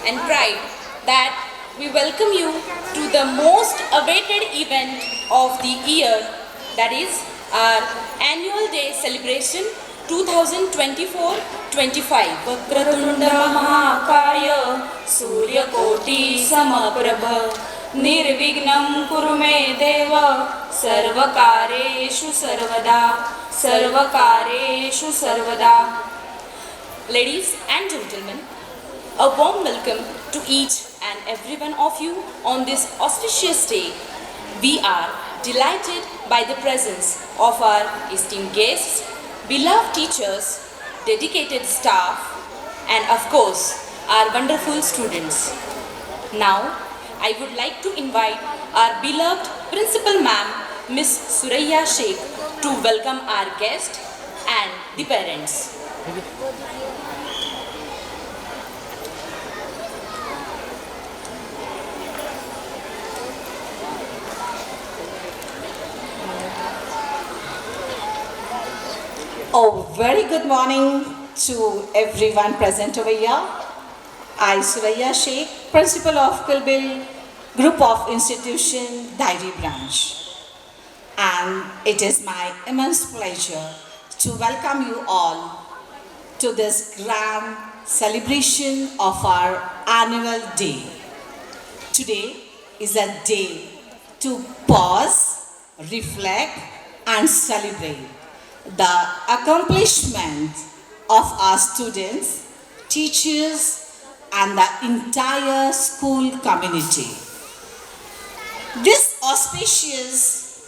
and pride that we welcome you to the most awaited event of the year, that is our annual day celebration 2024-25. Vakratunda Mahakaya Suryakoti Samaprabha Nirvignam Kurume Deva Sarvakareshu Sarvada. Ladies and gentlemen, a warm welcome to each and every one of you on this auspicious day. We are delighted by the presence of our esteemed guests, beloved teachers, dedicated staff, and of course, our wonderful students. Now, I would like to invite our beloved Principal Ma'am, Miss Suraya Sheikh, to welcome our guest and the parents. Oh, very good morning to everyone present over here. I, Suraya Sheikh, Principal of Kilbil Group of Institution, Dairy Branch. And it is my immense pleasure to welcome you all to this grand celebration of our annual day. Today is a day to pause, reflect, and celebrate the accomplishment of our students, teachers, and the entire school community. This auspicious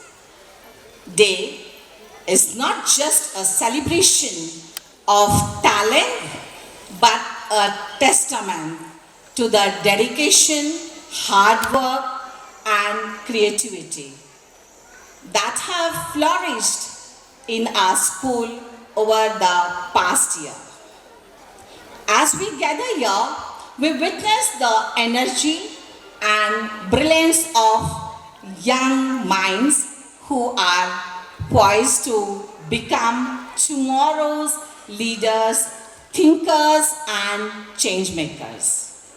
day is not just a celebration of talent, but a testament to the dedication, hard work, and creativity that have flourished in our school over the past year. As we gather here, we witness the energy and brilliance of young minds who are poised to become tomorrow's leaders, thinkers, and change makers.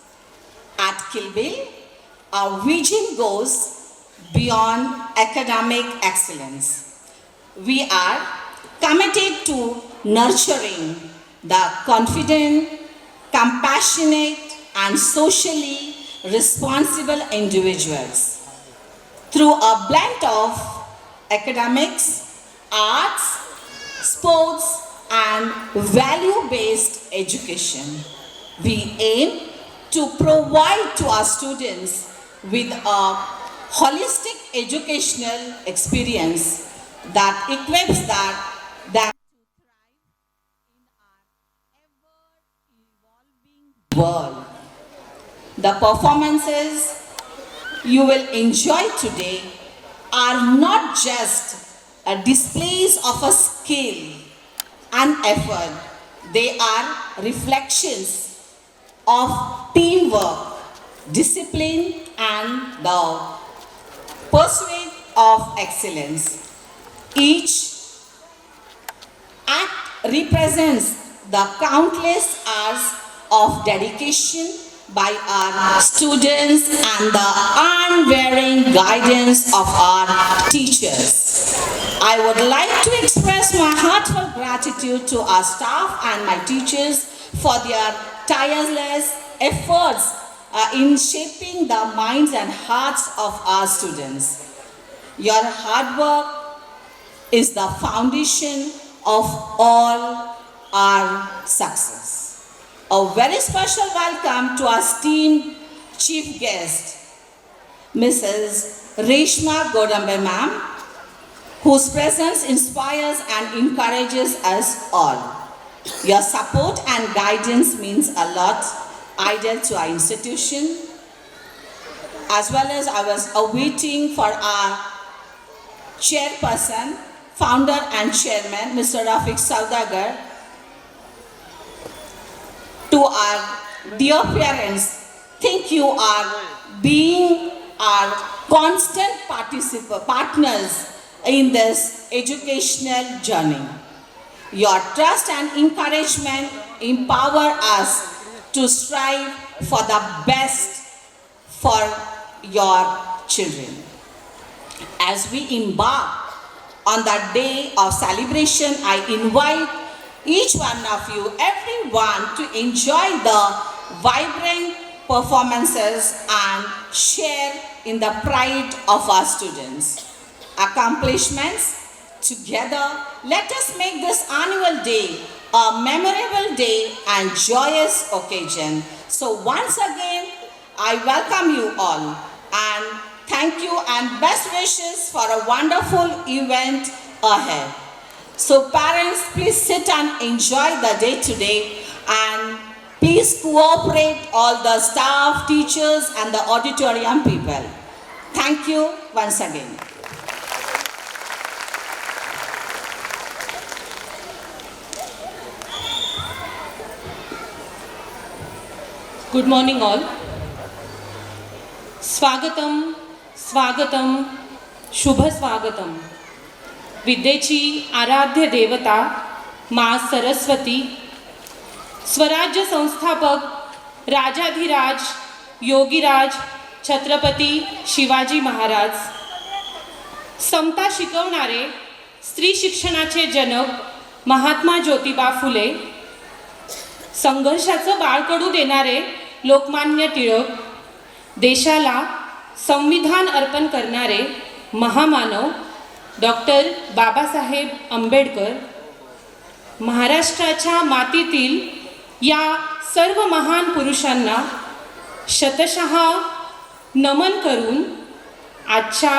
At Kilbil, our vision goes beyond academic excellence. We are committed to nurturing the confident, compassionate, and socially responsible individuals through a blend of academics, arts, sports, and value-based education. We aim to provide to our students with a holistic educational experience that equips them to thrive in our ever-evolving world. The performances you will enjoy today are not just displays of a skill and effort. They are reflections of teamwork, discipline, and the pursuit of excellence. Each act represents the countless hours of dedication by our students and the unwavering guidance of our teachers. I would like to express my heartfelt gratitude to our staff and my teachers for their tireless efforts in shaping the minds and hearts of our students. Your hard work is the foundation of all our success. A very special welcome to our esteemed chief guest, Mrs. Reshma Godambe ma'am, whose presence inspires and encourages us all. Your support and guidance means a lot, either to our institution, as well as I was awaiting for our chairperson, founder and chairman, Mr. Rafiq Saudagar, to our dear parents, thank you are being our constant partners in this educational journey. Your trust and encouragement empower us to strive for the best for your children. As we embark on the day of celebration, I invite each one of you, everyone, to enjoy the vibrant performances and share in the pride of our students' accomplishments. Together, let us make this annual day a memorable day and joyous occasion. So once again, I welcome you all and thank you and best wishes for a wonderful event ahead. So parents, please sit and enjoy the day today, and please cooperate all the staff, teachers and the auditorium people. Thank you once again. Good morning all. स्वागतम स्वागतम शुभ स्वागतम. विद्येची आराध्य देवता माँ सरस्वती, स्वराज्य संस्थापक राजाधिराज योगीराज छत्रपती शिवाजी महाराज, समता शिकवणारे स्त्री शिक्षणाचे जनक महात्मा ज्योतिबा फुले, संघर्षाचं बाळकडू देणारे लोकमान्य टिळक, देशाला संविधान अर्पण करणारे महामानव डॉक्टर बाबासाहेब आंबेडकर, महाराष्ट्राच्या मातीतील या सर्व महान पुरुषांना शतशः नमन करून आजच्या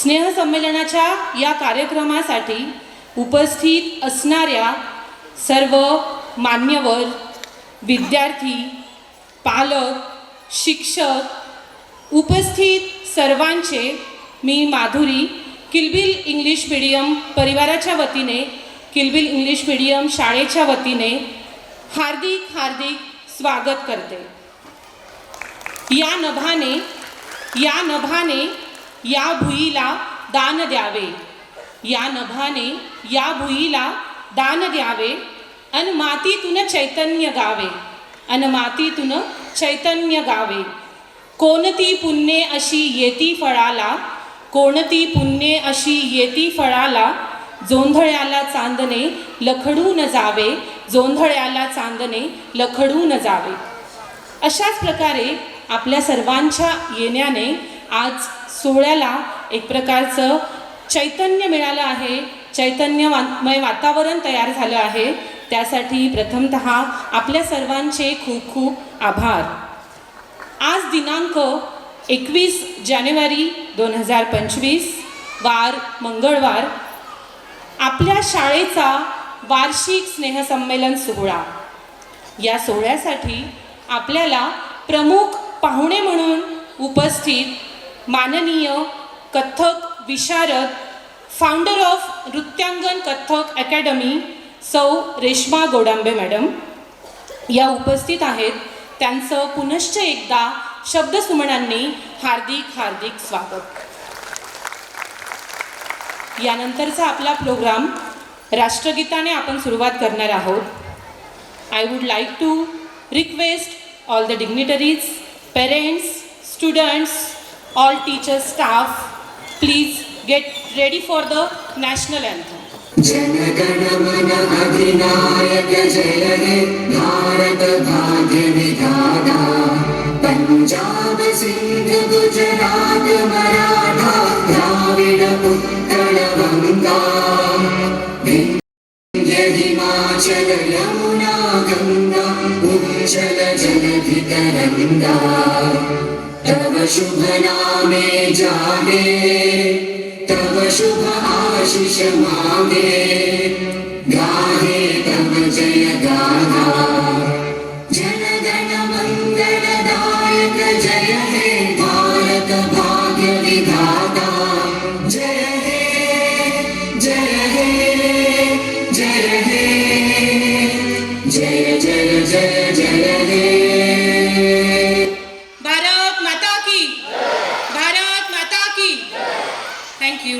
स्नेहसंमेलनाच्या या कार्यक्रमासाठी उपस्थित असणाऱ्या सर्व मान्यवर, विद्यार्थी, पालक, शिक्षक, उपस्थित सर्वांचे मी माधुरी किलबिल इंग्लिश मीडियम परिवाराच्या वतीने, किलबिल इंग्लिश मीडियम शाळेच्या वतीने हार्दिक हार्दिक स्वागत करते. या नभाने या भुईला दान द्यावे, या नभाने या भुईला दान द्यावे, अन मातीतून चैतन्य गावे, अन मातीतून चैतन्य गावे. कोणती पुण्ये अशी येती फळाला, कोणती पुण्ये अशी येती फळाला, जोंधळ्याला चांदणे लखडून जावे, जोंधळ्याला चांदणे लखडून जावे. अशाच प्रकारे आपल्या सर्वांच्या येण्याने आज सोहळ्याला एक प्रकारचं चैतन्य मिळालं आहे, चैतन्यमय वातावरण तयार झालं आहे. त्यासाठी प्रथमतः आपल्या सर्वांचे खूप खूप आभार. आज दिनांक 21 जानेवारी 2025 वार मंगळवार आपल्या शाळेचा वार्षिक स्नेहसंमेलन सोहळा. या सोहळ्यासाठी आपल्याला प्रमुख पाहुणे म्हणून उपस्थित माननीय कथ्थक विशारद, फाउंडर ऑफ नृत्यांगन कथ्थक अकॅडमी सौ रेश्मा गोडांबे मॅडम या उपस्थित आहेत. त्यांचं पुनश्च एकदा शब्दसुमनांनी हार्दिक हार्दिक स्वागत. यानंतरचा आपला प्रोग्राम राष्ट्रगीताने आपण सुरुवात करणार आहोत. I would like to request all the dignitaries, parents, students, all teachers, staff, please get ready for the national anthem. जनगण मन अधिनायक जय हे भारत भाग्य विधाता, पंजाब सिंध गुजरात मराठा द्राविड उत्कल गंगा, विंध्य हिमाचल यमुना गंगा उज्जल जलधि तरंगा, तव शुभ नामे जागे, तव शुभ आशीष मांगे, गाहे तव जय गाथा, जनगण मंगलदायक जय हे भारत भाग्य विधाता, जय हे जय हे जय हे जय जय जय जय हे. भारत माता की, भारत माता की. Thank you.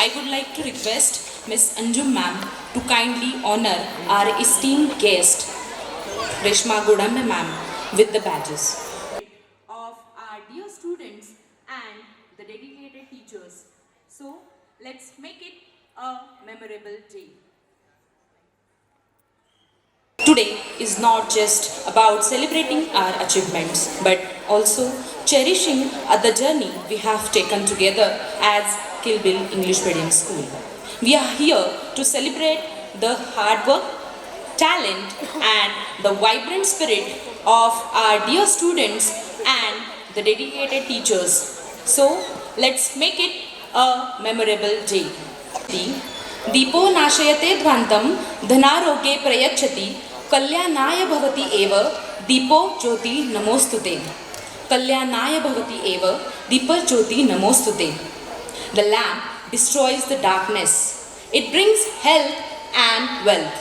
I would like to request Miss Anjum ma'am to kindly honor our esteemed guest. Reshma Godambe ma'am with the badges. Of our dear students and the dedicated teachers. So let's make it a memorable day. Today is not just about celebrating our achievements, but also cherishing the journey we have taken together as Kilbil English Medium School. We are here to celebrate the hard work, talent, and the vibrant spirit of our dear students and the dedicated teachers. So let's make it a memorable day. दीपो नाशयते ध्वान्तं धनारोग्ये प्रयच्छति कल्याणाय भवति एव दीपो ज्योति नमोस्तुते. कल्याणाय भवति एव दीप ज्योति नमोस्तुते. The lamp destroys the darkness. It brings health and wealth.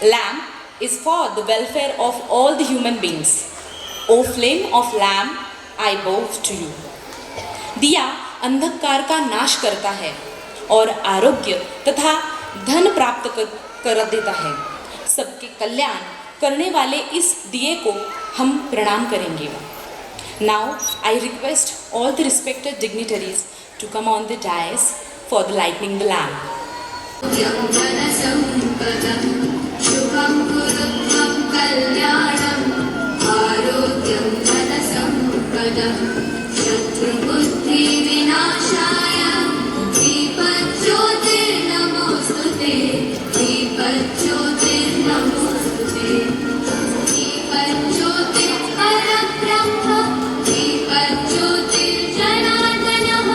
Lamp is for the welfare of all the human beings. O flame of lamp, I bow to you. दिया अंधकार का नाश करता है और आरोग्य तथा धन प्राप्त कर देता है. सबके कल्याण करने वाले इस दिए को हम प्रणाम करेंगे. Now I request all the respected dignitaries to come on the dais for the lighting the lamp. शुभं कुरुत्वं कल्याणम् आरोग्यं धनसम्पदं शत्रुबुद्धिविनाशाय दीपज्योतिर्नमोऽस्तुते दीपज्योतिर्नमोऽस्तुते दीपज्योतिर्परब्रह्म दीपज्योतिर्जनार्दनः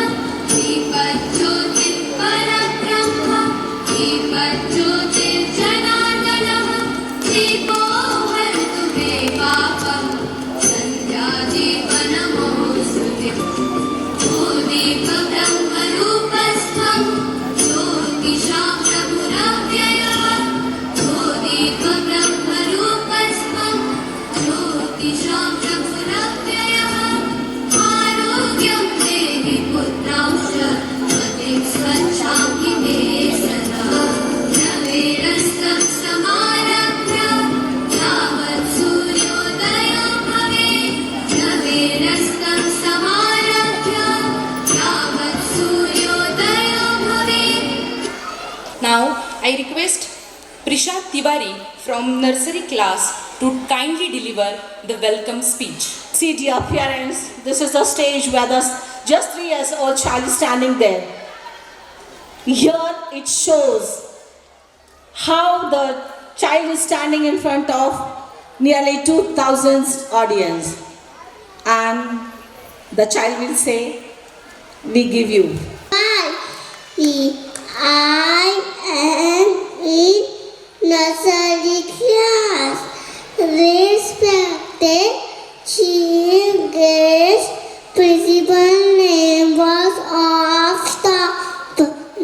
दीपज्योतिर्परब्रह्म दीपज्योतिर्जनार्दनः दीपो हरतु मे पापं सन्ध्यादीपनमोऽस्तुते ओ दीपब्रह्मरूपस्थं ज्योतिषां प्रभुरव्ययः ओ दीपब्रह्मरूपस्थं ज्योतिषां प्रभुरव्ययः आरोग्यं देहि पुत्रांश मतिं स्वच्छां मे सदा नवेरस्तं समारभ्य यावत् सूर्योदयो भवेत् नवेरस्तं समारभ्य यावत् सूर्योदयो भवेत्. Now I request Prishad Tiwari from nursery class to kindly deliver the welcome speech. See, dear parents, this is the stage where the just 3 years old child is standing there. Here it shows how the child is standing in front of nearly 2,000 audience, and the child will say, "We give you." I am in nursery class. Respected chief guest, principal members of staff,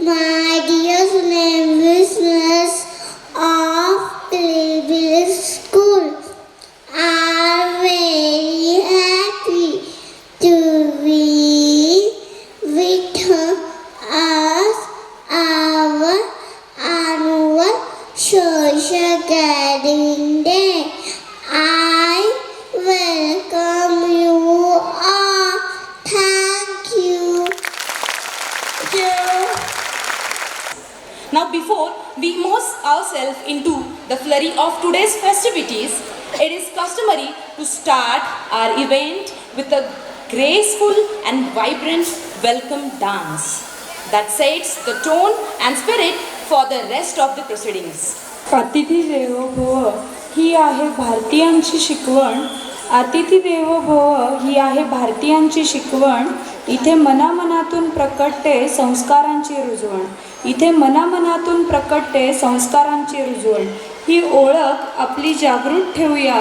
my dear members of Kilbil School, are very happy to be with us our annual social gathering day. I welcome you all. Thank you. Now before we immerse ourselves into the flurry of today's festivities, it is customary to start our event with a graceful and vibrant welcome dance that sets the tone and spirit for the rest of the proceedings. अतिथी देवो भव ही आहे भारतीयांची शिकवण. अतिथी देवो भव ही आहे भारतीयांची शिकवण. इथे मनामनातून प्रकटते संस्कारांची रुजवण. इथे मनामनातून प्रकटते संस्कारांची रुजवण. ही ओळख आपली जागृत ठेवूया.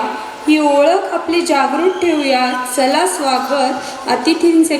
ही ओळख आपली जागृत ठेवूया. चला स्वागत अतिथींचे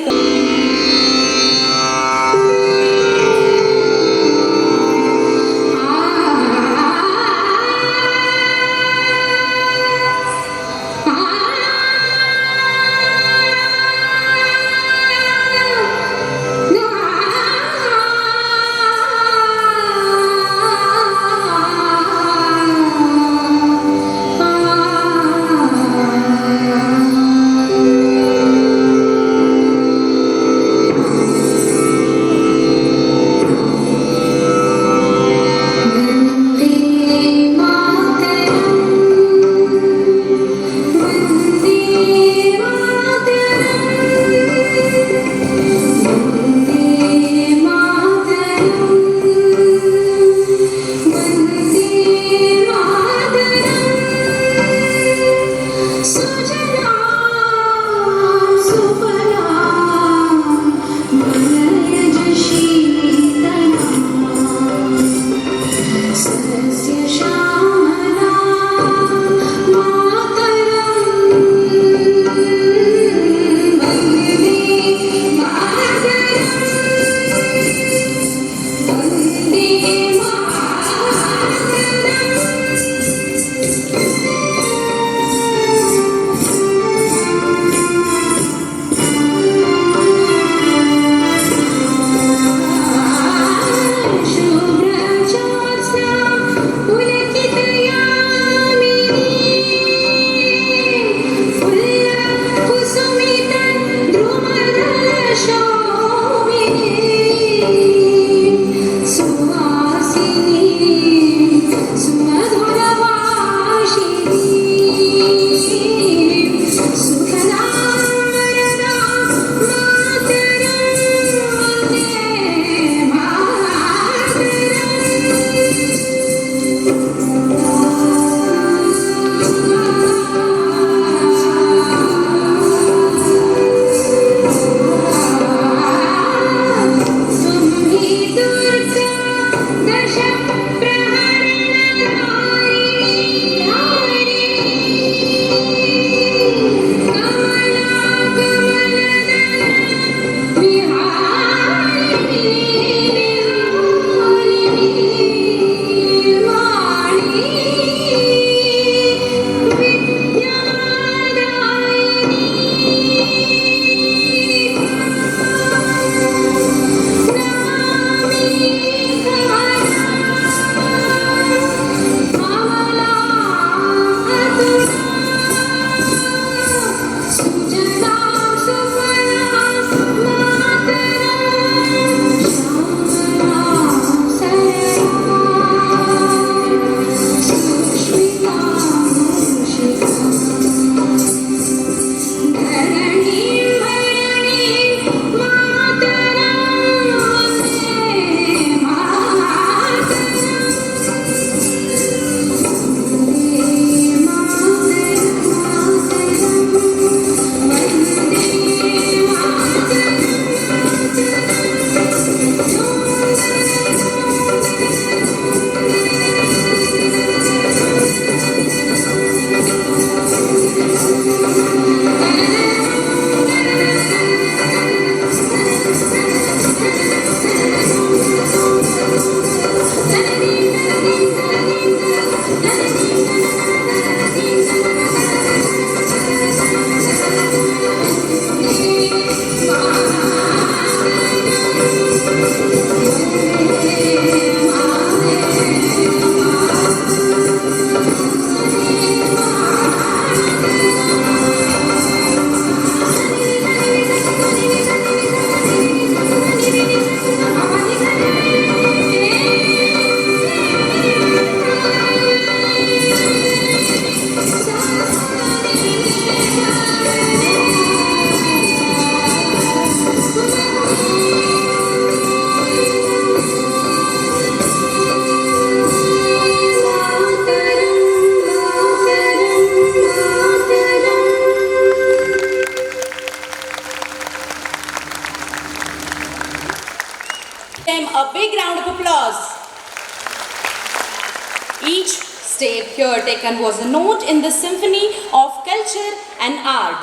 Each step here taken was a note in the symphony of culture and art.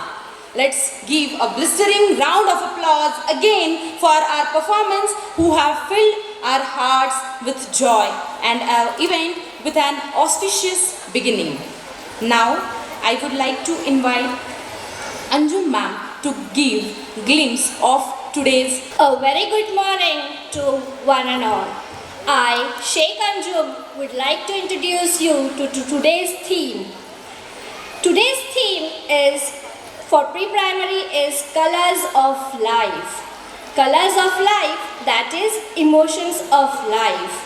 Let's give a blistering round of applause again for our performance who have filled our hearts with joy and our event with an auspicious beginning. Now, I would like to invite Anjum ma'am to give glimpse of today's. A very good morning to one and all. I, Sheikh Anjum, would like to introduce you to today's theme. Today's theme is for pre-primary is colors of life. Colors of life, that is emotions of life.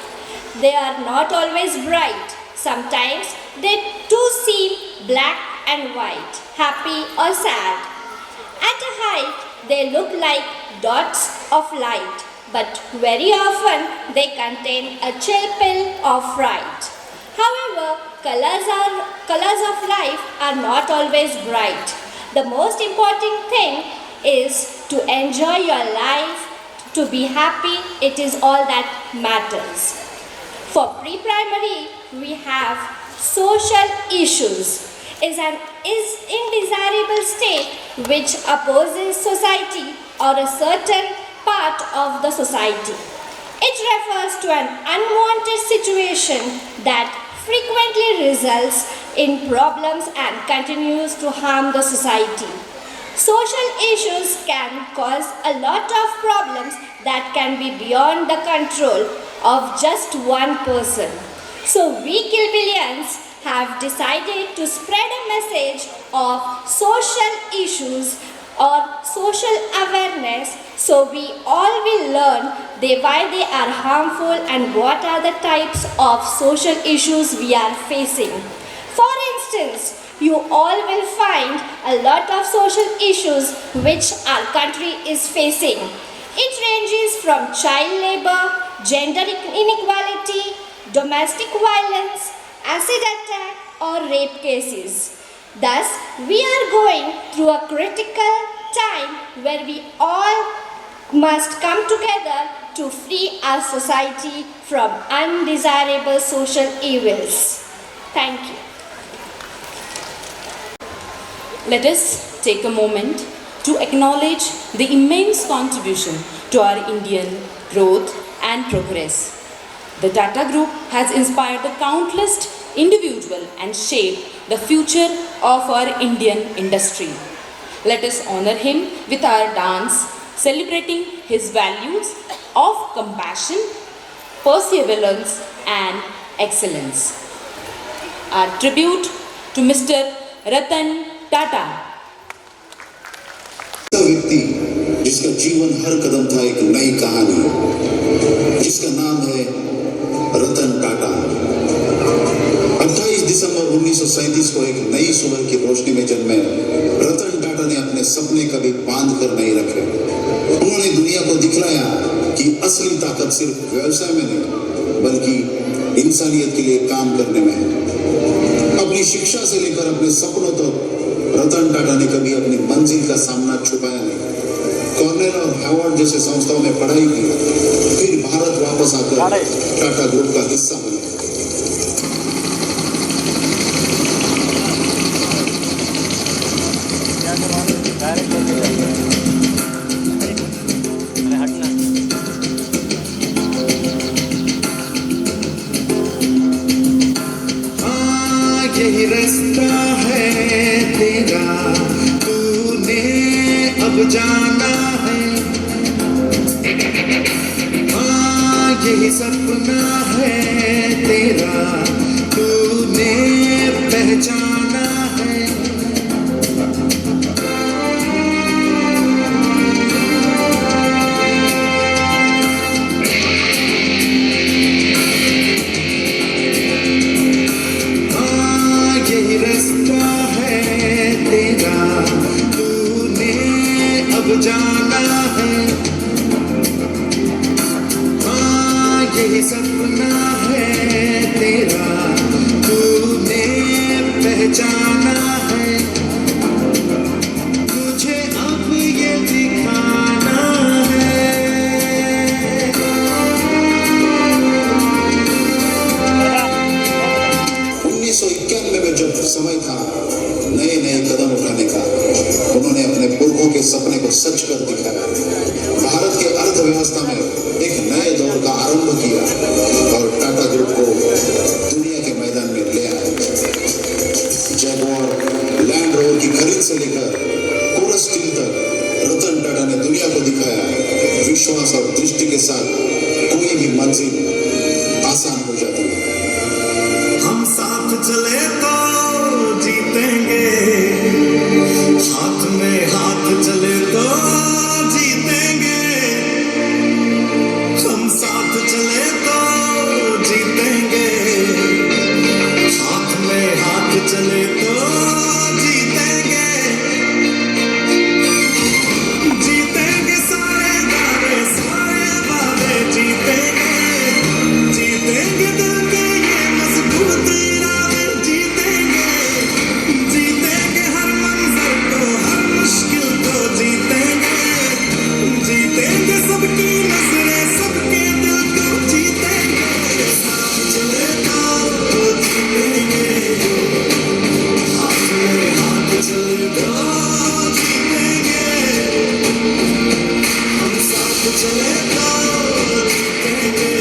They are not always bright. Sometimes they too seem black and white, happy or sad. At a height, they look like dots of light, but very often they contain a chill pill of fright. However, colors of life are not always bright. The most important thing is to enjoy your life, to be happy. It is all that matters. For pre-primary, we have social issues. Is an indesirable state which opposes society or a certain part of the society. It refers to an unwanted situation that frequently results in problems and continues to harm the society. Social issues can cause a lot of problems that can be beyond the control of just one person. So we Kilbillians have decided to spread a message of social issues or social awareness, so we all will learn why they are harmful and what are the types of social issues we are facing. For instance, you all will find a lot of social issues which our country is facing. It ranges from child labor, gender inequality, domestic violence, acid attack or rape cases. Thus, we are going through a critical time where we all must come together to free our society from undesirable social evils. Thank you. Let us take a moment to acknowledge the immense contribution to our Indian growth and progress. The Tata Group has inspired the countless individuals and shaped the future of our Indian industry. Let us honor him with our dance, celebrating his values of compassion, perseverance and excellence. Our tribute to Mr. Ratan Tata. व्यक्ति जिसका जीवन हर कदम था एक नई कहानी, जिसका नाम है रतन टाटा। 28 दिसंबर 1937 को एक नई सुबह की रोशनी में जन्मे रतन टाटा ने अपने सपने कभी बांध कर नहीं रखे। उन्होंने दुनिया को दिखलाया कि असली ताकत सिर्फ व्यवसाय में नहीं बल्कि इंसानियत के लिए काम करने में है। अपनी शिक्षा से लेकर अपने सपनों तक रतन टाटा ने कभी अपनी मंजिल का सामना छुपाया नहीं। कॉर्नेल और हार्वर्ड जैसे संस्थाओं में पढ़ाई की, फिर भारत वापस आकर टाटा ग्रुप का हिस्सा बने। यही रास्ता है तेरा, तूने अब जाना है। हाँ यही सपना है तेरा, तूने पहचाना है। जाना है, हाँ यही सपना है समय था नए नए कदम उठाने का। उन्होंने अपने पुरखों के सपने को सच कर दिखाया। भारत के अर्थव्यवस्था में एक नए दौर का आरंभ किया और टाटा ग्रुप को दुनिया के मैदान में ले आए। जैगुआर लैंड रोवर की खरीद से लेकर कोरस स्टील तक रतन टाटा ने दुनिया को दिखाया विश्वास और दृष्टि के साथ कोई भी मंजिल आसान हो जाती है। हम साथ चले तो जीतेंगे, हाथ में हाथ चले तो जीतेंगे। हम साथ चले तो जीतेंगे, हाथ में हाथ चले तो जीतेंगे। जीतेंगे सारे वादे जीतेंगे, जीतेंगे दिल के ये मजबूत इरादे जीतेंगे। जीतेंगे हर मंजर को, हर मुश्किल को जीतेंगे। जीतेंगे सबकी नजरें, सबके दिल को जीतेंगे। साथ चले तो जीतेंगे, हाथ में हाथ चले तो जीतेंगे। हम साथ चले तो जीतेंगे,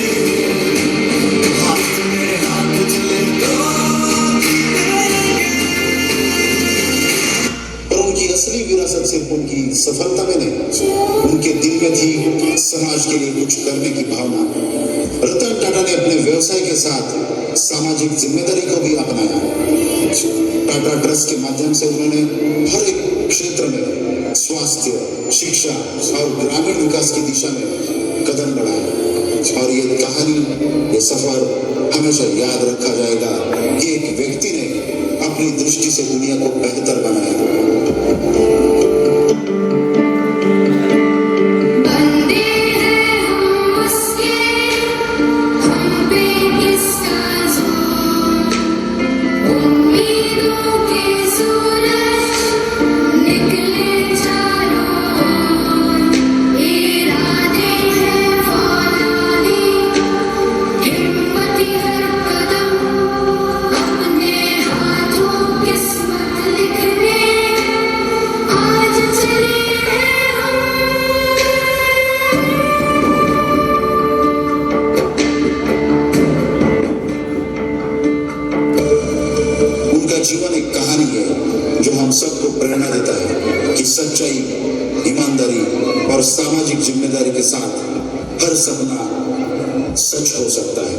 हाथ में हाथ चले तो जीतेंगे। और उनकी असली विरासत सिर्फ उनकी सफलता में नहीं, उनके दिल में थी समाज के लिए कुछ करने की भावना। रतन टाटा ने अपने व्यवसाय के साथ सामाजिक जिम्मेदारी को भी अपनाया। टाटा ट्रस्ट के माध्यम से उन्होंने हर एक क्षेत्र में स्वास्थ्य, शिक्षा और ग्रामीण विकास की दिशा में कदम बढ़ाया। और ये कहानी, ये सफर हमेशा याद रखा जाएगा कि एक व्यक्ति ने अपनी दृष्टि से दुनिया को बेहतर बनाया। बंदे हैं हम उसके, हम पे किसका जोर। उम्मीदों के सूरज निकले चारों ओर। इरादे हैं फौलादी, हिम्मती हर कदम, अपने हाथों किस्मत लिखने आज चले हैं हम। उनका जीवन एक कहानी है जो हम सबको प्रेरणा देता है कि सच्चाई, ईमानदारी और सामाजिक जिम्मेदारी के साथ हर सपना सच हो सकता है।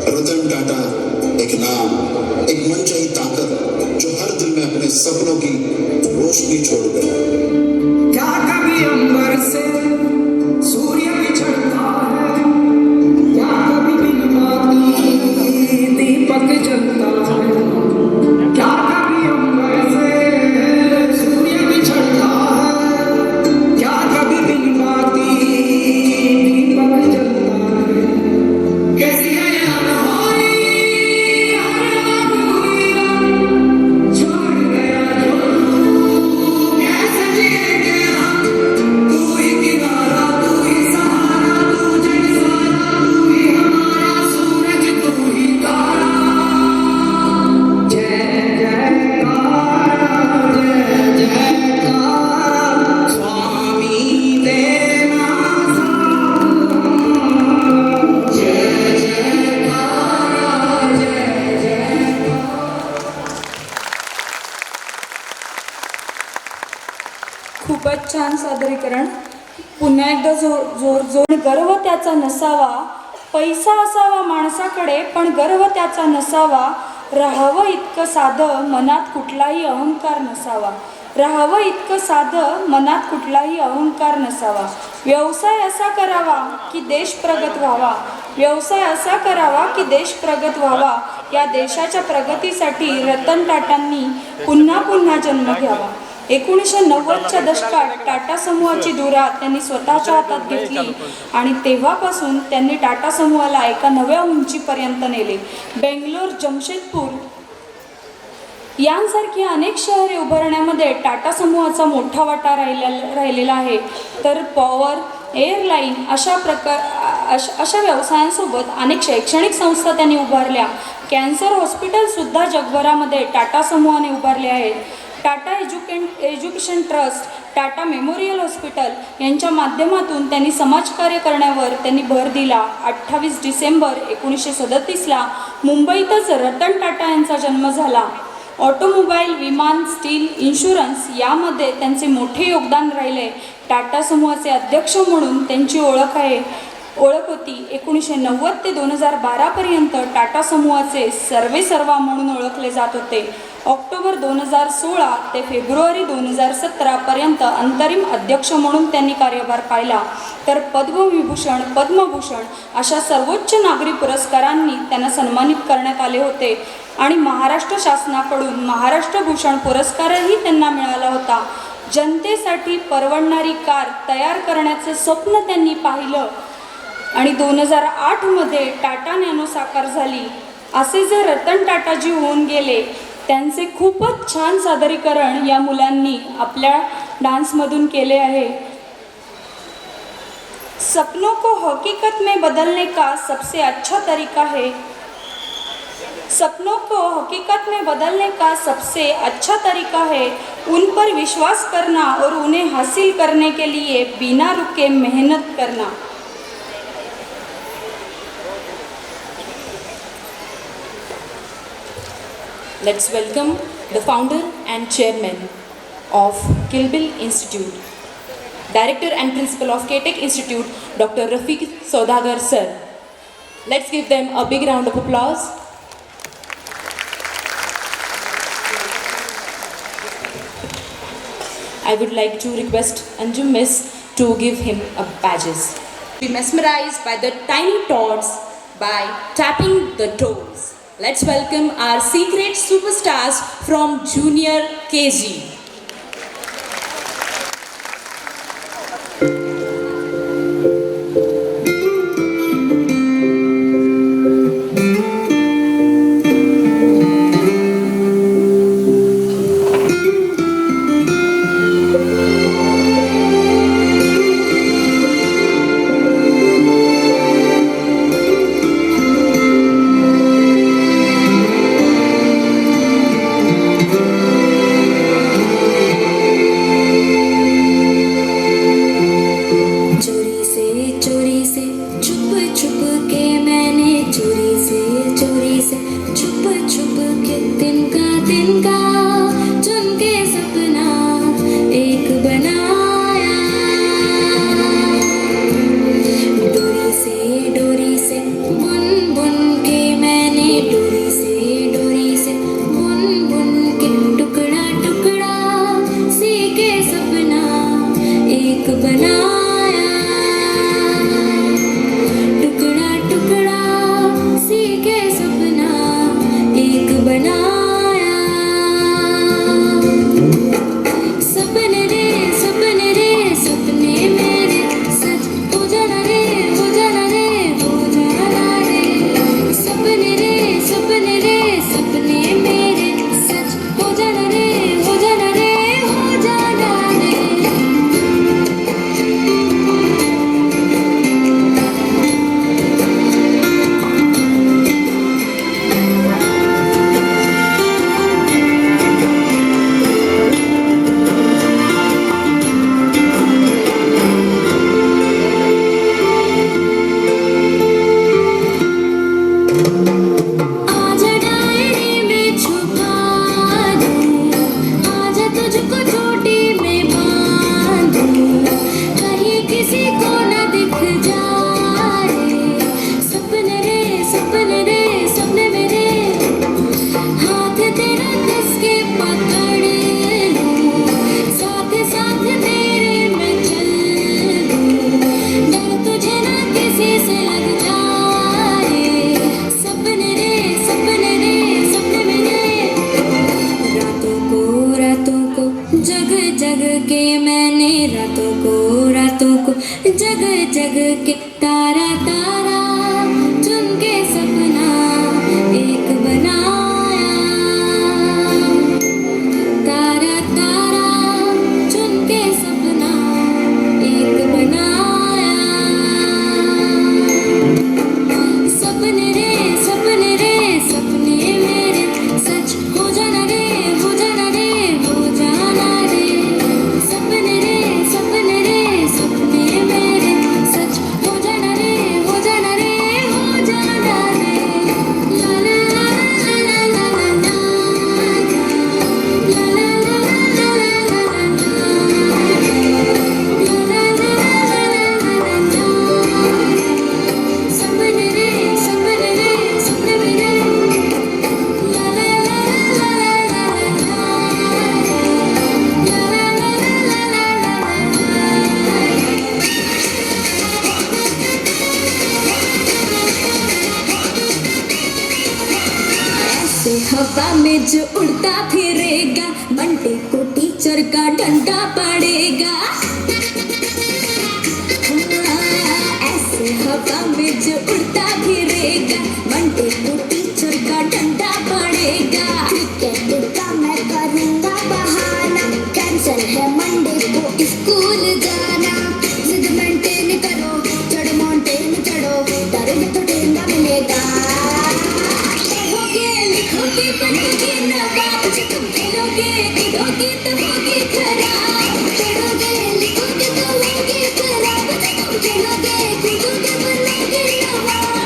रतन टाटा एक नाम, एक मनचाही ताकत जो हर दिल में अपने सपनों की रोशनी छोड़ गए। क्या कभी अंबर से सूर्य बिछड़ता है, क्या कभी बिन बाती दीपक जलता है। क्या कभी अंबर से सूर्य बिछड़ता है, क्या कभी बिन बाती दीपक जलता है। कैसी है ये अनहोनी, छोड़ गया जो कैसे जिएंगे हम। तू ही किनारा, तू ही सहारा, तू जगसारा, तू ही हमारा सूरज, तू ही तारा। जय जयकारा, जय जयकारा, स्वामी देना साथ। जय जयकारा, जय जय। खूपच छान सादरीकरण. पुन्हा एकदा जोर गर्व त्याचा नसावा, पैसा असावा माणसाकडे पण गर्व त्याचा नसावा. राहावं इतकं साधं, मनात कुठलाही अहंकार नसावा. राहावं इतकं साधं, मनात कुठलाही अहंकार नसावा. व्यवसाय असा करावा की देश प्रगत व्हावा. व्यवसाय असा करावा की देश प्रगत व्हावा. या देशाच्या प्रगतीसाठी रतन टाटांनी पुन्हा पुन्हा जन्म घ्यावा. 1990च्या दशकात टाटा समूहाची धुरा त्यांनी स्वतःच्या हातात घेतली आणि तेव्हापासून त्यांनी टाटा समूहाला एका नव्या उंचीपर्यंत नेले. बेंगलोर, जमशेदपूर यांसारखी अनेक शहरे उभारण्यामध्ये टाटा समूहाचा मोठा वाटा राहिलेला आहे. तर पॉवर एअरलाईन अशा व्यवसायांसोबत अनेक शैक्षणिक संस्था त्यांनी उभारल्या. कॅन्सर हॉस्पिटलसुद्धा जगभरामध्ये टाटा समूहाने उभारले आहेत. Tata education trust, Tata memorial hospital यांच्या माध्यमातून त्यांनी समाजकार्य करण्यावर त्यांनी भर दिला. 28 डिसेंबर 1937ला मुंबईतच रतन टाटा यांचा जन्म झाला. ऑटोमोबाईल, विमान, स्टील, इन्शुरन्स यामध्ये त्यांचे मोठे योगदान राहिले. टाटा समूहाचे अध्यक्ष म्हणून त्यांची ओळख होती. 1990 ते 2012पर्यंत टाटा समूहाचे सर्वेसर्वा म्हणून ओळखले जात होते. ऑक्टोबर 2016 ते फेब्रुवारी 2017पर्यंत अंतरिम अध्यक्ष म्हणून त्यांनी कार्यभार पाहिला. तर पद्मविभूषण, पद्मभूषण अशा सर्वोच्च नागरी पुरस्कारांनी त्यांना सन्मानित करण्यात आले होते. आणि महाराष्ट्र शासनाकडून महाराष्ट्र भूषण पुरस्कारही त्यांना मिळाला होता. जनतेसाठी परवडणारी कार तयार करण्याचे स्वप्न त्यांनी पाहिलं आणि 2008मध्ये टाटा नॅनो साकार झाली. असे जे रतन टाटाजी होऊन गेले, त्यांचे खूपच छान सादरीकरण या मुलांनी आपल्या डान्समधून केले आहे. सपनों को हकीकत में बदलने का सबसे अच्छा तरीका है. सपनों को हकीकत में बदलने का सबसे अच्छा तरीका है उन पर विश्वास करना और उन्हें हासिल करने के लिए बिना रुके मेहनत करना. Let's welcome the founder and chairman of Kilbil Institute, director and principal of KTech Institute, Dr. Rafiq Saudagar sir. Let's give them a big round of applause. I would like to request Anjum Miss to give him a badges. Be mesmerized by the tiny tots by tapping the toes. Let's welcome our secret superstars from Junior KG. ऐसे हवा में जो उड़ता फिरेगा Monday को teacher का डंडा पड़ेगा। ऐसे हवा में जो उड़ता फिरेगा मंडे को टीचर का डंडा पड़ेगा। क्रिकेट का मैं करूँगा बहाना, कैंसल है मंडे को स्कूल जाना। जिद मेंटेन करो, चढ़ो माउंटेन चढ़ो, डर में तो डेंगा मिलेगा। पढ़ोगे लिखोगे बनोगे नवाब, जो तुम खेलोगे कूदोगे तो होगे खराब। पढ़ोगे लिखोगे तो होगे खराब, जो तुम खेलोगे कूदोगे बनोगे नवाब।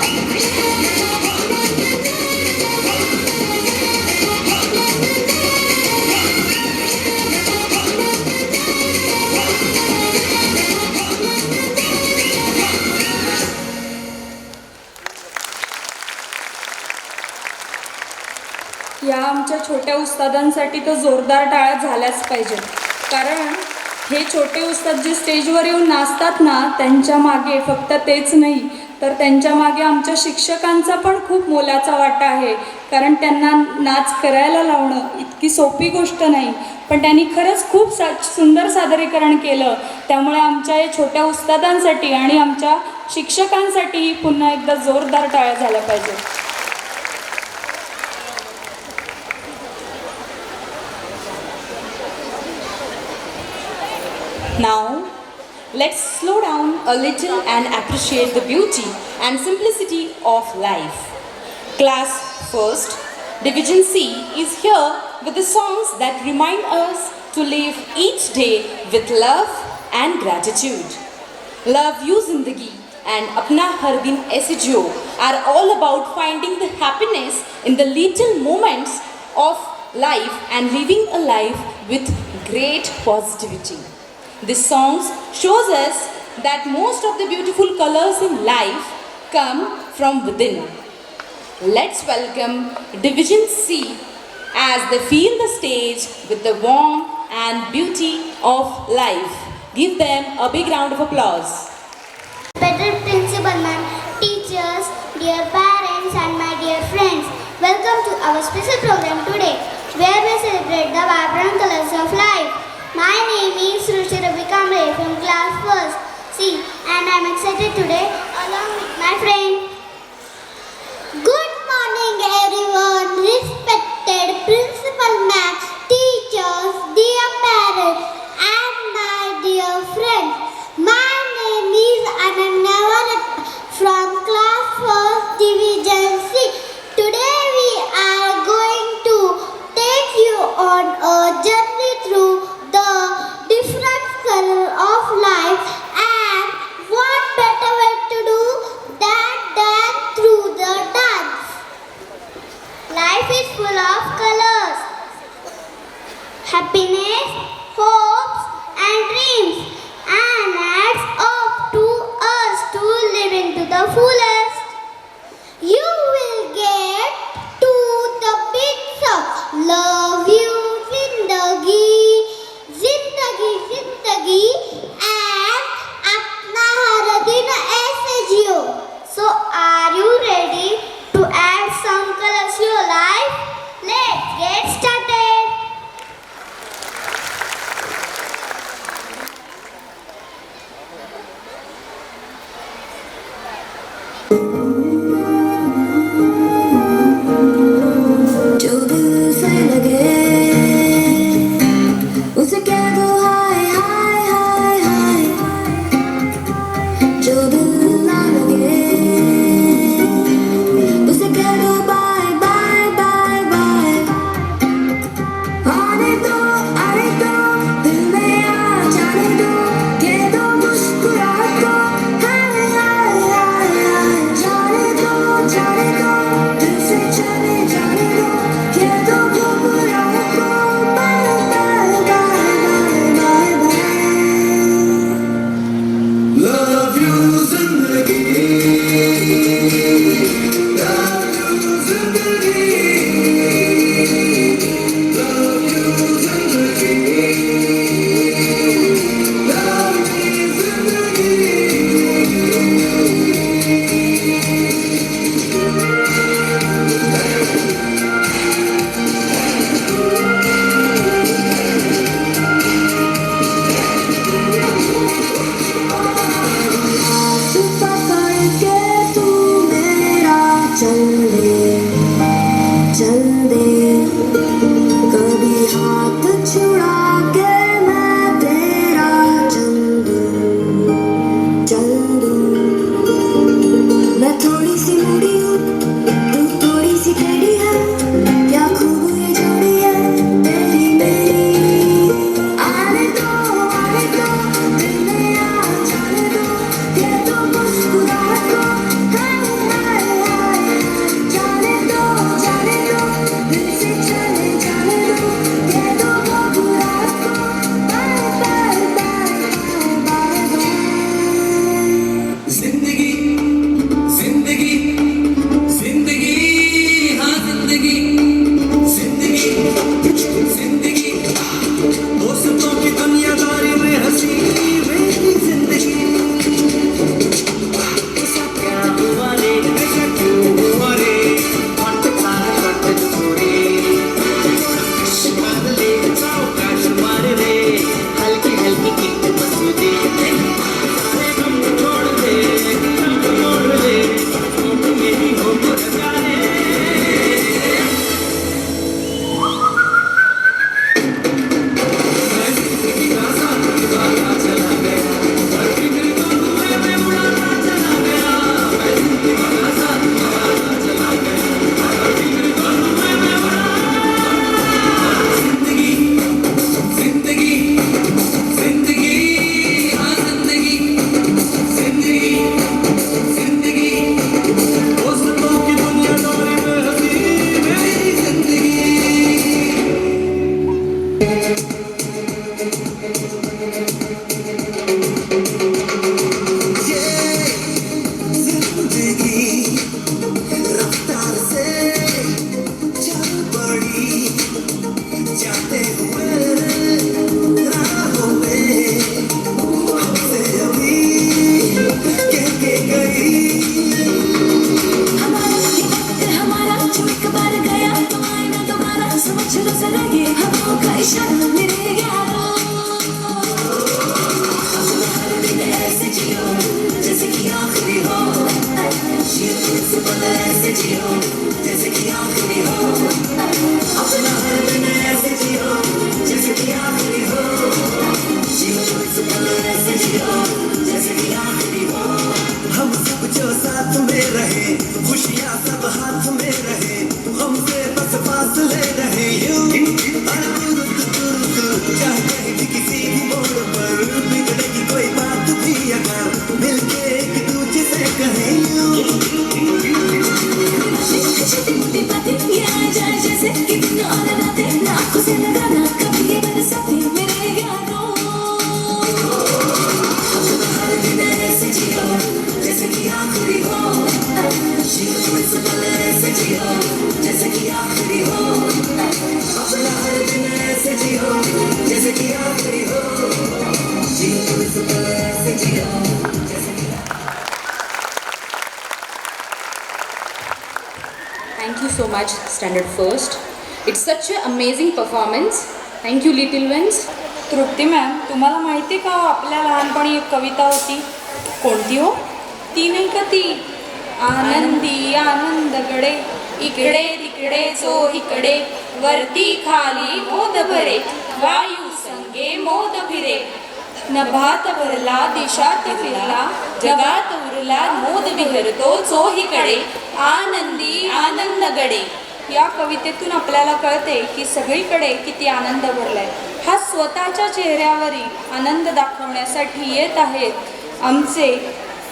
या आमच्या छोट्या उस्तादांसाठी तर जोरदार टाळ्या झाल्याच पाहिजेत, कारण हे छोटे उस्ताद जे स्टेजवर येऊन नाचतात ना, त्यांच्या मागे फक्त तेच नाही तर त्यांच्या मागे आमच्या शिक्षकांचा पण खूप मोलाचा वाटा आहे. कारण त्यांना नाच करायला लावणं इतकी सोपी गोष्ट नाही, पण त्यांनी खरंच खूप सुंदर सादरीकरण केलं. त्यामुळे आमच्या या छोट्या उस्तादांसाठी आणि आमच्या शिक्षकांसाठी पुन्हा एकदा जोरदार टाळ्या झाल्या पाहिजेत. Now, let's slow down a little and appreciate the beauty and simplicity of life. Class First, Division C is here with the songs that remind us to live each day with love and gratitude. Love You Zindagi and Apna Har Din Aise Jo are all about finding the happiness in the little moments of life and living a life with great positivity. This song shows us that most of the beautiful colors in life come from within. Let's welcome Division C as they fill the stage with the warmth and beauty of life. Give them a big round of applause. Better Principal Ma'am, teachers, dear parents and my dear friends, welcome to our special program today where we celebrate the vibrant colors of life. My name is Ruchi Ravi Kamre from class first C and I am excited today along with my friend. Good morning everyone, respected Principal Ma'am, teachers, dear parents and my dear friends. My name is Ananya Varat from class 1st Division C. Today we are going to take you on a journey through the different color of life, and what better way to do than dance through the dance. Life is full of colors, happiness, hopes and dreams, and adds up to us to live into the fullest. You will get to the bits of love you zindagi, zindagi zindagi and apna har din aise jiyo. So are you ready to add some colors to your life? Let's get started. जो एक बार गया तो आए ना दोबारा, समझ लो जरा ये हवाओं का इशारा मेरे यारों। अपना हर दिन ऐसे जियो जैसे कि आखिरी हो, प्रिंसिपल ऐसे जियो जैसे कि आखिरी हो। अपना हर दिन ऐसे जियो जैसे कि आखिरी हो, प्रिंसिपल ऐसे जियो जैसे कि आखिरी हो। हम सब जो साथ में रहे, खुशियाँ सब हाथ में रहे, हमसे बस फासले रहे यूं। चाहे कहीं भी किसी भी मोड़ पर बिगड़ेगी कोई बात भी अगर मिलके एक दूजे से कहें यूं। छोटी मोटी बातें ये आ जाए जैसे कि दिन और रातें, ना आँखों से लगाना कभी ये बरसाते मेरे यारों। अपना हर दिन ऐसे जियो जैसे कि आखिरी हो, प्रिंसिपल ऐसे जियो जैसे कि आखिरी हो। अपना हर दिन ऐसे जियो जैसे कि आखिरी हो, प्रिंसिपल ऐसे जियो जैसे कि। Thank you so much, Standard First. It's such an amazing performance. Thank you, little ones. Trupti ma'am, तुम्हाला माहिती का आपल्या लहानपणी एक कविता होती? कोणती हो? ती नाही का ती, आनंदी आनंदगडे इकडे तिकडे जो इकडे, वरती खाली मोद भरे, वायू संगे मोद फिरे, नभात भरला दिशात फिरला, जगात उरला मोद विहरतो चोहीकडे, आनंदी आनंदगडे. या कवितेतून आपल्याला कळते की सगळीकडे किती आनंद भरलाय. हा स्वतःच्या चेहऱ्यावरील आनंद दाखवण्यासाठी येत आहेत आमचे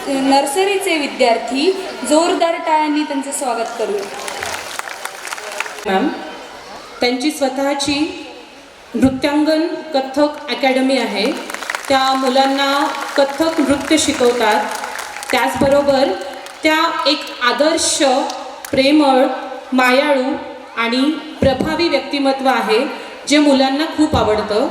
नर्सरीचे विद्यार्थी. जोरदार टाळ्यांनी त्यांचं स्वागत करूया. मॅम, त्यांची स्वतःची नृत्यांगन कथ्थक अकॅडमी आहे. त्या मुलांना कथ्थक नृत्य शिकवतात. त्याचबरोबर त्या एक आदर्श, प्रेमळ, मायाळू आणि प्रभावी व्यक्तिमत्व आहे जे मुलांना खूप आवडतं.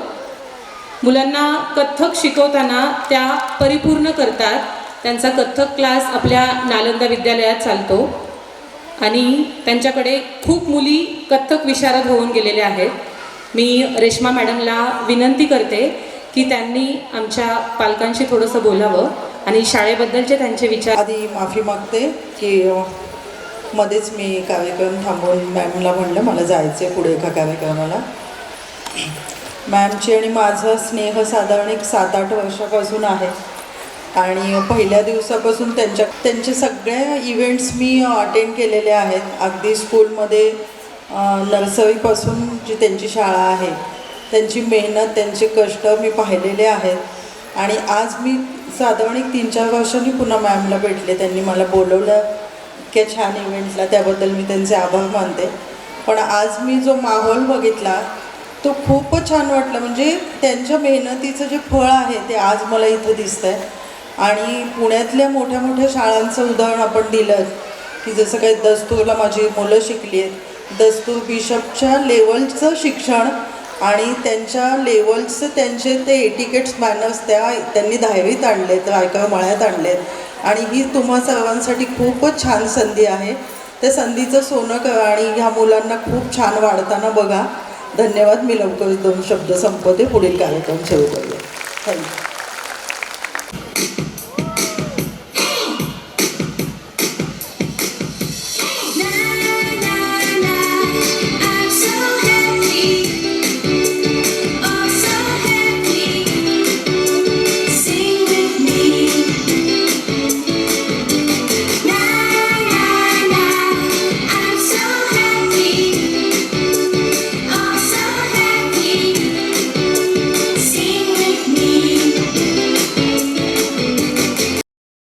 मुलांना कथ्थक शिकवताना त्या परिपूर्ण करतात. त्यांचा कथ्थक क्लास आपल्या नालंदा विद्यालयात चालतो आणि त्यांच्याकडे खूप मुली कथ्थक विशारद होऊन गेलेल्या आहेत. मी रेश्मा मॅडमला विनंती करते की त्यांनी आमच्या पालकांशी थोडंसं बोलावं आणि शाळेबद्दलचे त्यांचे विचार. आधी माफी मागते की मध्येच मी कार्यक्रम थांबवून मॅमला म्हणलं मला जायचं आहे पुढे एका कार्यक्रमाला. मॅमची आणि माझं स्नेह साधारण एक 7-8 वर्षापासून आहे आणि पहिल्या दिवसापासून त्यांचे सगळ्या इव्हेंट्स मी अटेंड केलेले आहेत. अगदी स्कूलमध्ये नर्सरीपासून जी त्यांची शाळा आहे त्यांची मेहनत, त्यांचे कष्ट मी पाहिलेले आहेत आणि आज मी साधारण एक 3-4 वर्षांनी पुन्हा मॅमला भेटले. त्यांनी मला बोलवलं इतक्या छान इव्हेंट्सला, त्याबद्दल मी त्यांचे आभार मानते. पण आज मी जो माहोल बघितला तो खूपच छान वाटलं. म्हणजे त्यांच्या मेहनतीचं जे फळ आहे ते आज मला इथं दिसतं आहे. आणि पुण्यातल्या मोठ्या मोठ्या शाळांचं उदाहरण आपण दिलं की जसं काही दस्तूरला माझी मुलं शिकली आहेत, दस्तूर बिशपच्या लेवलचं शिक्षण आणि त्यांच्या लेवलचं त्यांचे ते एटिकेट्स मॅनर्स त्यांनी 10वीत आणलेत, रायकर मळ्यात आणलेत आणि ही तुम्हा सर्वांसाठी खूपच छान संधी आहे. त्या संधीचं सोनं करा आणि ह्या मुलांना खूप छान वाढताना बघा. धन्यवाद. मी लवकरच 2 शब्द संपवते. पुढील कार्यक्रम सुरू करूया. थँक्यू.